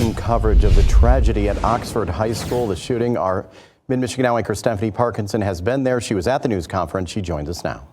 In coverage of the tragedy at Oxford High School, the shooting, our Mid-Michigan Now anchor Stephanie Parkinson has been there. She was at the news conference. She joins us now.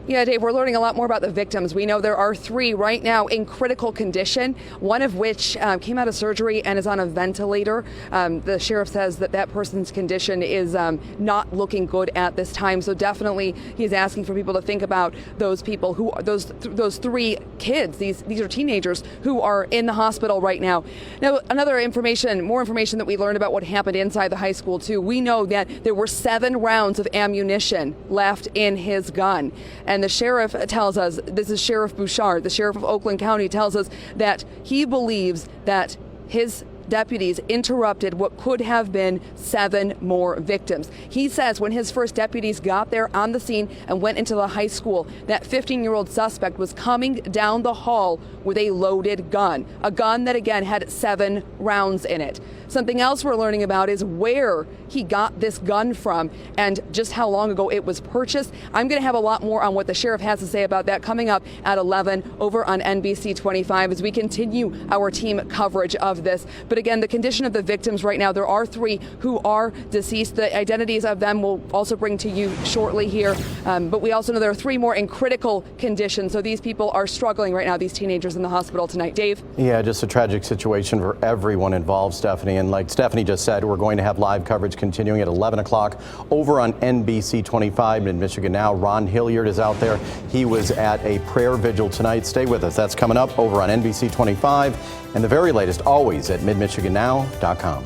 Yeah, Dave, we're learning a lot more about the victims. We know there are 3 right now in critical condition, one of which came out of surgery and is on a ventilator. The sheriff says that that person's condition is not looking good at this time. So definitely he's asking for people to think about those people who are those 3 kids. These are teenagers who are in the hospital right now. Now, more information that we learned about what happened inside the high school too. We know that there were 7 rounds of ammunition left in his gun. And the sheriff tells us, this is Sheriff Bouchard, the sheriff of Oakland County, tells us that he believes that his deputies interrupted what could have been 7 more victims. He says when his first deputies got there on the scene and went into the high school, that 15-year-old suspect was coming down the hall with a loaded gun, a gun that again had 7 rounds in it. Something else we're learning about is where he got this gun from and just how long ago it was purchased. I'm going to have a lot more on what the sheriff has to say about that coming up at 11 over on NBC 25 as we continue our team coverage of this. But again, the condition of the victims right now, there are 3 who are deceased. The identities of them we'll also bring to you shortly here. But we also know there are 3 more in critical condition. So these people are struggling right now, these teenagers in the hospital tonight. Dave? Yeah, just a tragic situation for everyone involved, Stephanie. And like Stephanie just said, we're going to have live coverage continuing at 11 o'clock over on NBC 25 in Michigan Now. Ron Hilliard is out there. He was at a prayer vigil tonight. Stay with us. That's coming up over on NBC 25 and the very latest always at midmichigannow.com.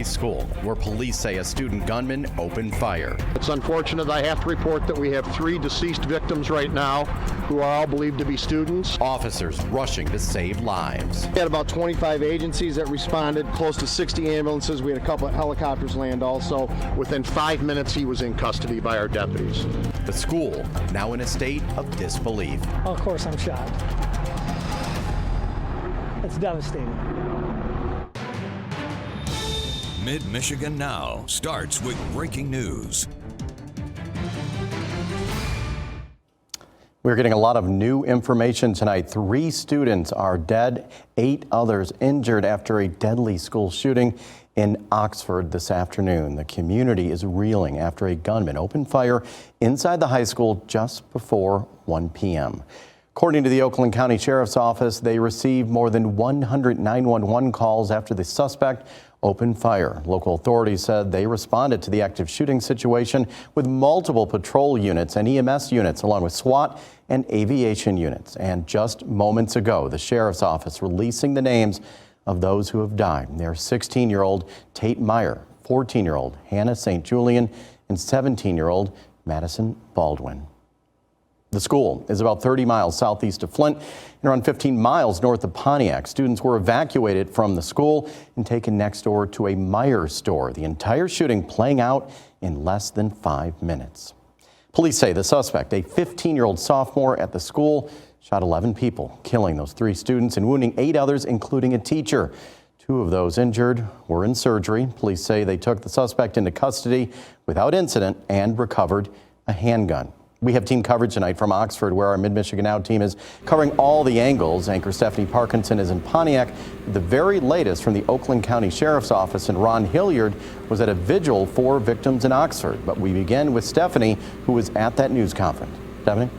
School, where police say a student gunman opened fire. It's unfortunate I have to report that we have 3 deceased victims right now who are all believed to be students. Officers rushing to save lives. We had about 25 agencies that responded, close to 60 ambulances. We had a couple of helicopters land also. Within 5 minutes, he was in custody by our deputies. The school now in a state of disbelief. Of course, I'm shocked. It's devastating. Mid-Michigan Now starts with breaking news. We're getting a lot of new information tonight. 3 students are dead, 8 others injured after a deadly school shooting in Oxford this afternoon. The community is reeling after a gunman opened fire inside the high school just before 1 p.m. According to the Oakland County Sheriff's Office, they received more than 100 911 calls after the suspect opened fire. Local authorities said they responded to the active shooting situation with multiple patrol units and EMS units, along with SWAT and aviation units. And just moments ago, the Sheriff's Office releasing the names of those who have died. They're 16-year-old Tate Meyer, 14-year-old Hannah St. Julian, and 17-year-old Madison Baldwin. The school is about 30 miles southeast of Flint and around 15 miles north of Pontiac. Students were evacuated from the school and taken next door to a Meijer store. The entire shooting playing out in less than 5 minutes. Police say the suspect, a 15-year-old sophomore at the school, shot 11 people, killing those 3 students and wounding 8 others, including a teacher. 2 of those injured were in surgery. Police say they took the suspect into custody without incident and recovered a handgun. We have team coverage tonight from Oxford, where our Mid-Michigan Now team is covering all the angles. Anchor Stephanie Parkinson is in Pontiac. The very latest from the Oakland County Sheriff's Office, and Ron Hilliard was at a vigil for victims in Oxford. But we begin with Stephanie, who was at that news conference. Stephanie?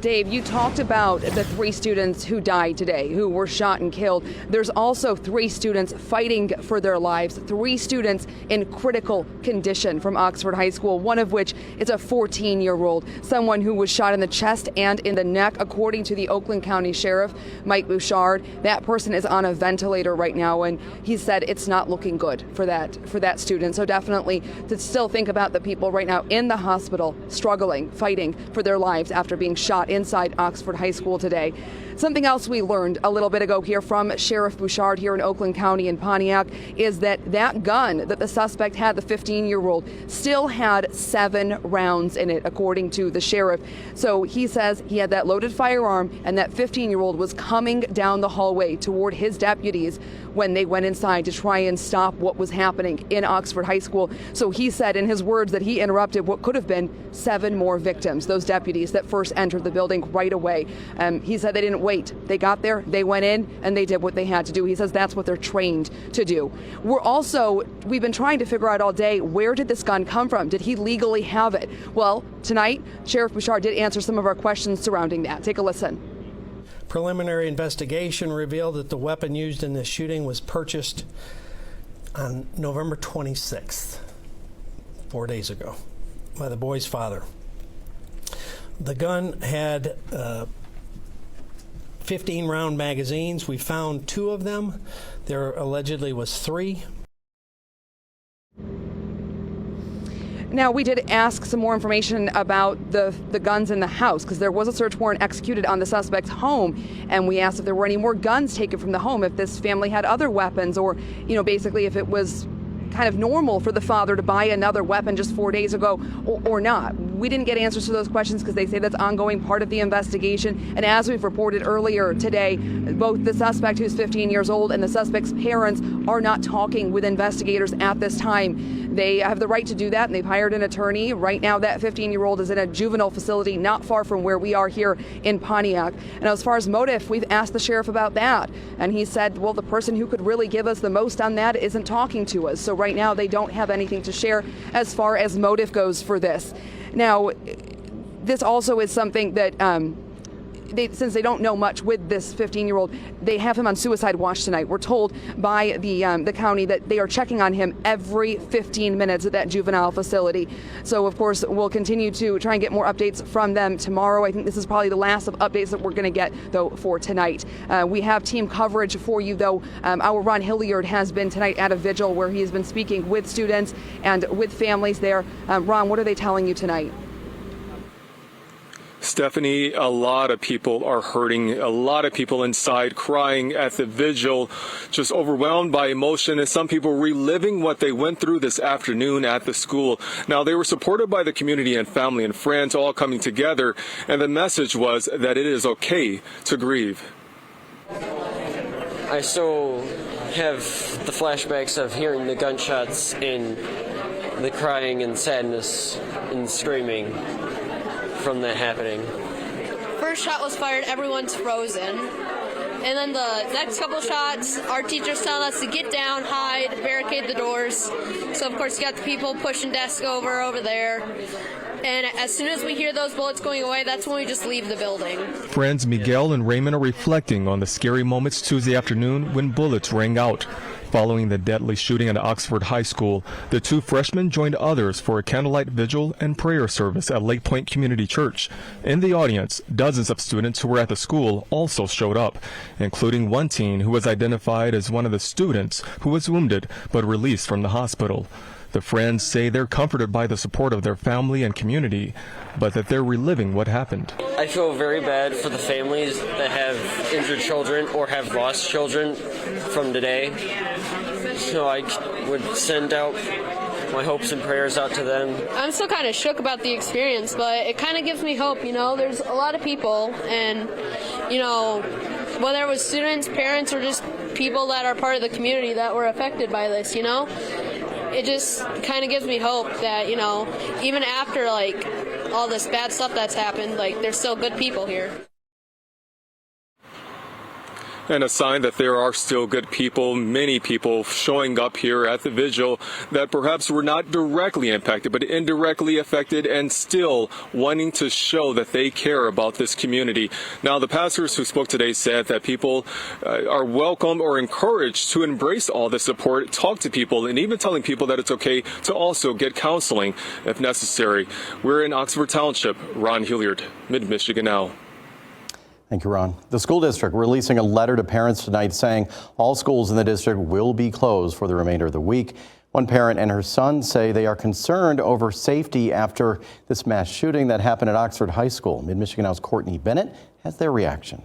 Dave, you talked about the 3 students who died today, who were shot and killed. There's also 3 students fighting for their lives, 3 students in critical condition from Oxford High School, one of which is a 14-year-old, someone who was shot in the chest and in the neck. According to the Oakland County Sheriff, Mike Bouchard, that person is on a ventilator right now, and he said it's not looking good for that student. So definitely to still think about the people right now in the hospital struggling, fighting for their lives after being shot inside Oxford High School today. Something else we learned a little bit ago here from Sheriff Bouchard here in Oakland County in Pontiac is that gun that the suspect had, the 15-year-old, still had 7 rounds in it, according to the sheriff. So he says he had that loaded firearm, and that 15-year-old was coming down the hallway toward his deputies when they went inside to try and stop what was happening in Oxford High School. So he said in his words that he interrupted what could have been 7 more victims, those deputies that first entered the building right away. He said they didn't wait. They got there, they went in, and they did what they had to do. He says that's what they're trained to do. We've been trying to figure out all day, where did this gun come from? Did he legally have it? Well, tonight, Sheriff Bouchard did answer some of our questions surrounding that. Take a listen. Preliminary investigation revealed that the weapon used in this shooting was purchased on November 26th, 4 days ago, by the boy's father. The gun had 15-round magazines. We found 2 of them. There allegedly was 3. Now, we did ask some more information about the guns in the house, because there was a search warrant executed on the suspect's home, and we asked if there were any more guns taken from the home, if this family had other weapons, or, basically if it was kind of normal for the father to buy another weapon just 4 days ago or not. We didn't get answers to those questions because they say that's ongoing part of the investigation. And as we've reported earlier today, both the suspect, who's 15 years old, and the suspect's parents are not talking with investigators at this time. They have the right to do that, and they've hired an attorney. Right now, that 15-year-old is in a juvenile facility not far from where we are here in Pontiac. And as far as motive, we've asked the sheriff about that. And he said, well, the person who could really give us the most on that isn't talking to us. So right now, they don't have anything to share as far as motive goes for this. Now, this also is something that since they don't know much with this 15-year-old, they have him on suicide watch tonight. We're told by the county that they are checking on him every 15 minutes at that juvenile facility. So, of course, we'll continue to try and get more updates from them tomorrow. I think this is probably the last of updates that we're going to get, though, for tonight. We have team coverage for you, though. Our Ron Hilliard has been tonight at a vigil where he has been speaking with students and with families there. Ron, what are they telling you tonight? Stephanie, a lot of people are hurting, a lot of people inside crying at the vigil, just overwhelmed by emotion, and some people reliving what they went through this afternoon at the school. Now, they were supported by the community and family and friends all coming together, and the message was that it is okay to grieve. I still have the flashbacks of hearing the gunshots and the crying and sadness and screaming from that happening. First shot was fired, everyone's frozen. And then the next couple shots, our teacher's telling us to get down, hide, barricade the doors. So of course you got the people pushing desks over there. And as soon as we hear those bullets going away, that's when we just leave the building. Friends Miguel and Raymond are reflecting on the scary moments Tuesday afternoon when bullets rang out. Following the deadly shooting at Oxford High School, the 2 freshmen joined others for a candlelight vigil and prayer service at Lake Point Community Church. In the audience, dozens of students who were at the school also showed up, including one teen who was identified as one of the students who was wounded but released from the hospital. The friends say they're comforted by the support of their family and community, but that they're reliving what happened. I feel very bad for the families that have injured children or have lost children from today. So I would send out my hopes and prayers out to them. I'm still kind of shook about the experience, but it kind of gives me hope. There's a lot of people, and, whether it was students, parents, or just people that are part of the community that were affected by this, it just kind of gives me hope that, even after, all this bad stuff that's happened, there's still good people here. And a sign that there are still good people, many people showing up here at the vigil that perhaps were not directly impacted, but indirectly affected and still wanting to show that they care about this community. Now, the pastors who spoke today said that people are welcome or encouraged to embrace all the support, talk to people, and even telling people that it's okay to also get counseling if necessary. We're in Oxford Township. Ron Hilliard, Mid-Michigan Now. Thank you, Ron. The school district releasing a letter to parents tonight saying all schools in the district will be closed for the remainder of the week. One parent and her son say they are concerned over safety after this mass shooting that happened at Oxford High School. Mid-Michigan Now's Courtney Bennett has their reaction.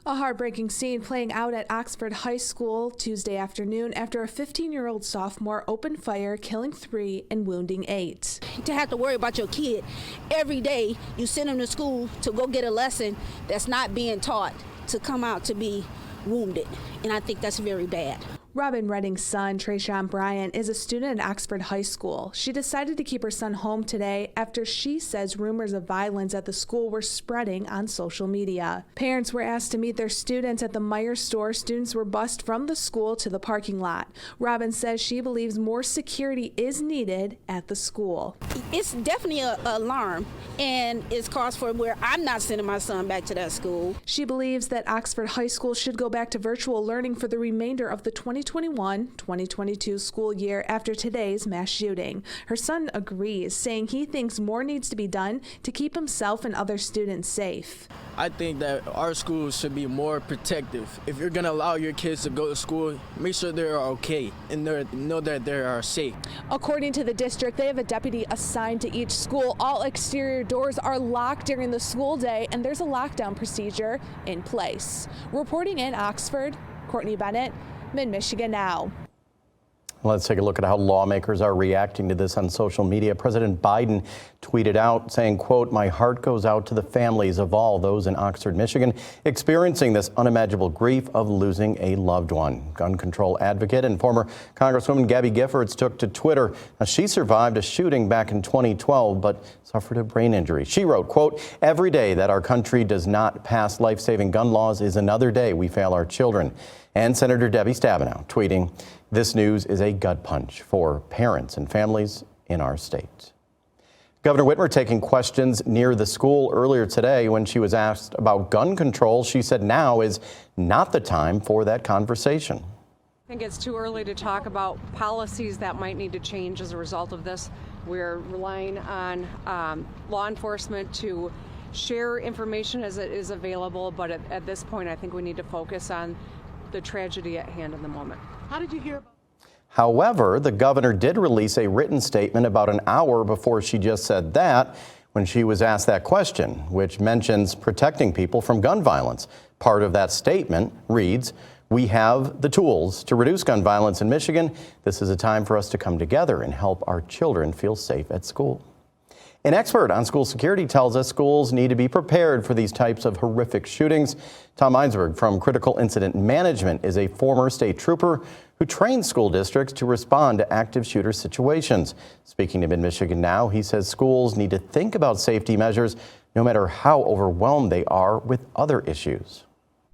A heartbreaking scene playing out at Oxford High School Tuesday afternoon after a 15-year-old sophomore opened fire, killing 3 and wounding 8. To have to worry about your kid every day, you send them to school to go get a lesson that's not being taught, to come out to be wounded, and I think that's very bad. Robin Redding's son, Trayshawn Bryant, is a student at Oxford High School. She decided to keep her son home today after she says rumors of violence at the school were spreading on social media. Parents were asked to meet their students at the Myers store. Students were bused from the school to the parking lot. Robin says she believes more security is needed at the school. It's definitely an alarm, and it's cause for where I'm not sending my son back to that school. She believes that Oxford High School should go back to virtual learning for the remainder of the 2021-2022 school year after today's mass shooting. Her son agrees, saying he thinks more needs to be done to keep himself and other students safe. I think that our schools should be more protective. If you're going to allow your kids to go to school, make sure they're okay and know that they are safe. According to the district, they have a deputy assigned to each school. All exterior doors are locked during the school day, and there's a lockdown procedure in place. Reporting in Oxford, Courtney Bennett, Mid-Michigan Now. Let's take a look at how lawmakers are reacting to this on social media. President Biden tweeted out saying, quote, "My heart goes out to the families of all those in Oxford, Michigan, experiencing this unimaginable grief of losing a loved one." Gun control advocate and former Congresswoman Gabby Giffords took to Twitter. Now, she survived a shooting back in 2012, but suffered a brain injury. She wrote, quote, "Every day that our country does not pass life-saving gun laws is another day we fail our children." And Senator Debbie Stabenow tweeting, "This news is a gut punch for parents and families in our state." Governor Whitmer taking questions near the school earlier today when she was asked about gun control. She said now is not the time for that conversation. I think it's too early to talk about policies that might need to change as a result of this. We're relying on law enforcement to share information as it is available, but at this point I think we need to focus on the tragedy at hand in the moment. How did you hear about? However, the governor did release a written statement about an hour before she just said that when she was asked that question, which mentions protecting people from gun violence. Part of that statement reads, "We have the tools to reduce gun violence in Michigan. This is a time for us to come together and help our children feel safe at school." An expert on school security tells us schools need to be prepared for these types of horrific shootings. Tom Einsberg from Critical Incident Management is a former state trooper who trains school districts to respond to active shooter situations. Speaking to Mid-Michigan Now, he says schools need to think about safety measures no matter how overwhelmed they are with other issues.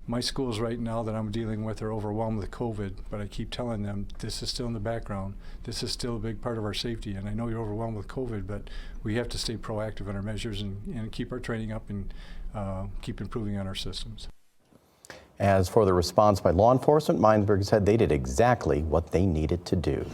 My schools right now that I'm dealing with are overwhelmed with COVID, but I keep telling them this is still in the background. This is still a big part of our safety, and I know you're overwhelmed with COVID, but we have to stay proactive in our measures and keep our training up and keep improving on our systems. As for the response by law enforcement, Meinsberg said they did exactly what they needed to do.